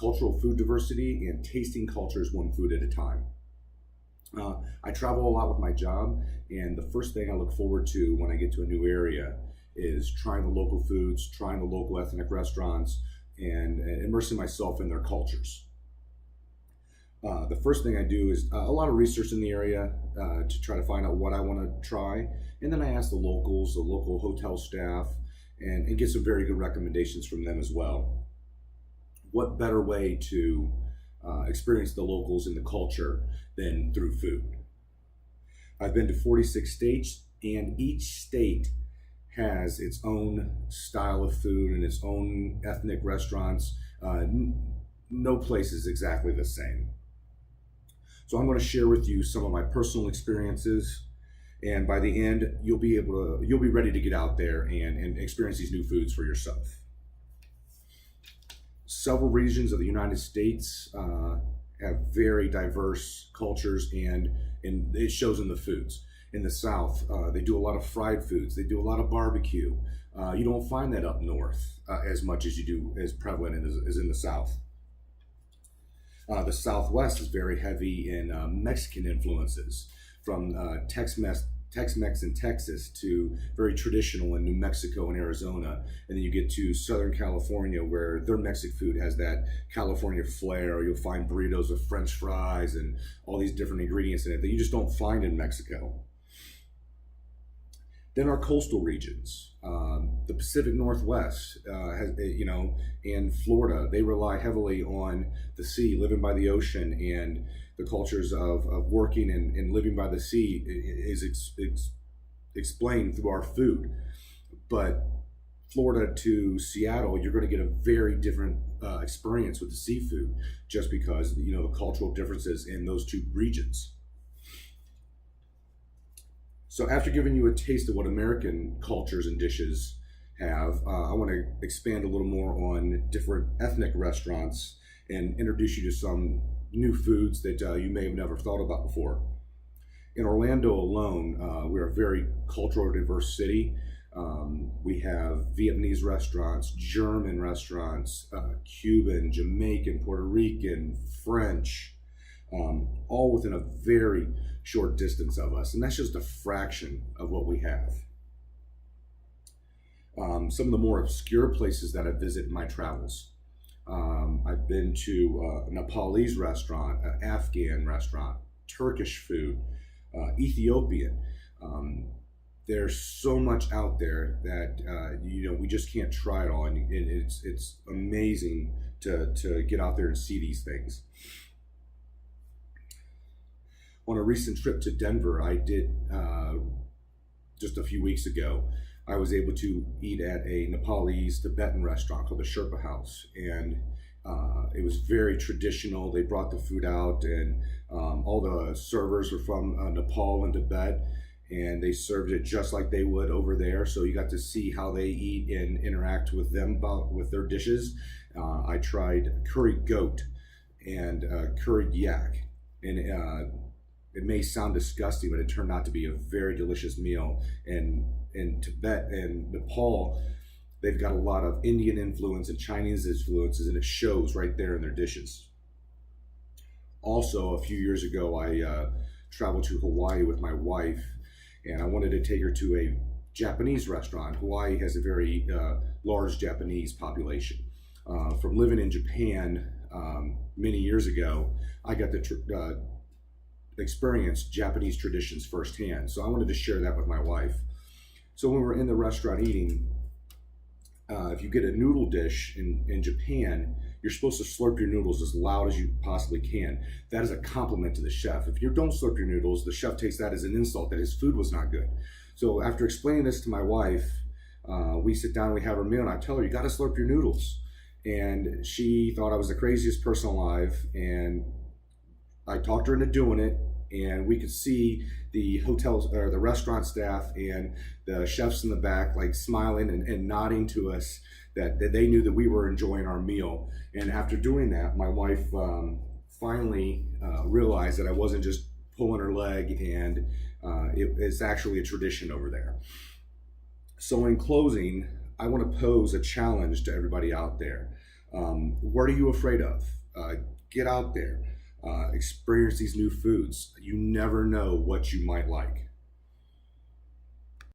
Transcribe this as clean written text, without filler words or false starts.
cultural food diversity and tasting cultures one food at a time. I travel a lot with my job, and the first thing I look forward to when I get to a new area is trying the local foods, trying the local ethnic restaurants, and immersing myself in their cultures. The first thing I do is a lot of research in the area to try to find out what I want to try, and then I ask the locals, the local hotel staff, and get some very good recommendations from them as well. What better way to experience the locals and the culture than through food? I've been to 46 states, and each state has its own style of food and its own ethnic restaurants. No place is exactly the same. So I'm going to share with you some of my personal experiences, and by the end, you'll be ready to get out there and experience these new foods for yourself. Several regions of the United States have very diverse cultures, and it shows in the foods. In the South, they do a lot of fried foods. They do a lot of barbecue. You don't find that up north as much as you do, as prevalent as in the South. The Southwest is very heavy in Mexican influences, from Tex-Mex in Texas to very traditional in New Mexico and Arizona. And then you get to Southern California, where their Mexican food has that California flair. You'll find burritos with French fries and all these different ingredients in it that you just don't find in Mexico. Then our coastal regions, the Pacific Northwest, and Florida, they rely heavily on the sea, living by the ocean, and the cultures of working and living by the sea is explained through our food. But Florida to Seattle, you're going to get a very different experience with the seafood, just because the cultural differences in those two regions. So after giving you a taste of what American cultures and dishes have, I want to expand a little more on different ethnic restaurants and introduce you to some new foods that you may have never thought about before. In Orlando alone, we're a very culturally diverse city. We have Vietnamese restaurants, German restaurants, Cuban, Jamaican, Puerto Rican, French, all within a very short distance of us. And that's just a fraction of what we have. Some of the more obscure places that I visit in my travels. I've been to a Nepalese restaurant, an Afghan restaurant, Turkish food, Ethiopian. There's so much out there that we just can't try it all, and it's amazing to get out there and see these things. On a recent trip to Denver, I did just a few weeks ago, I was able to eat at a Nepalese Tibetan restaurant called the Sherpa House, and it was very traditional. They brought the food out, and all the servers were from Nepal and Tibet, and they served it just like they would over there. So you got to see how they eat and interact with them with their dishes. I tried curried goat and curried yak, and it may sound disgusting, but it turned out to be a very delicious meal. And in Tibet and Nepal, they've got a lot of Indian influence and Chinese influences, and it shows right there in their dishes. Also, a few years ago, I traveled to Hawaii with my wife, and I wanted to take her to a Japanese restaurant. Hawaii has a very large Japanese population. From living in Japan many years ago, I got to experience Japanese traditions firsthand. So I wanted to share that with my wife. So when we're in the restaurant eating, if you get a noodle dish in Japan, you're supposed to slurp your noodles as loud as you possibly can. That is a compliment to the chef. If you don't slurp your noodles, the chef takes that as an insult that his food was not good. So after explaining this to my wife, we sit down, we have our meal, and I tell her, you got to slurp your noodles. And she thought I was the craziest person alive, and I talked her into doing it, and we could see the hotels or the restaurant staff and the chefs in the back like smiling and nodding to us that they knew that we were enjoying our meal. And after doing that, my wife finally realized that I wasn't just pulling her leg, and it's actually a tradition over there. So in closing, I want to pose a challenge to everybody out there. What are you afraid of? Get out there, experience these new foods. You never know what you might like.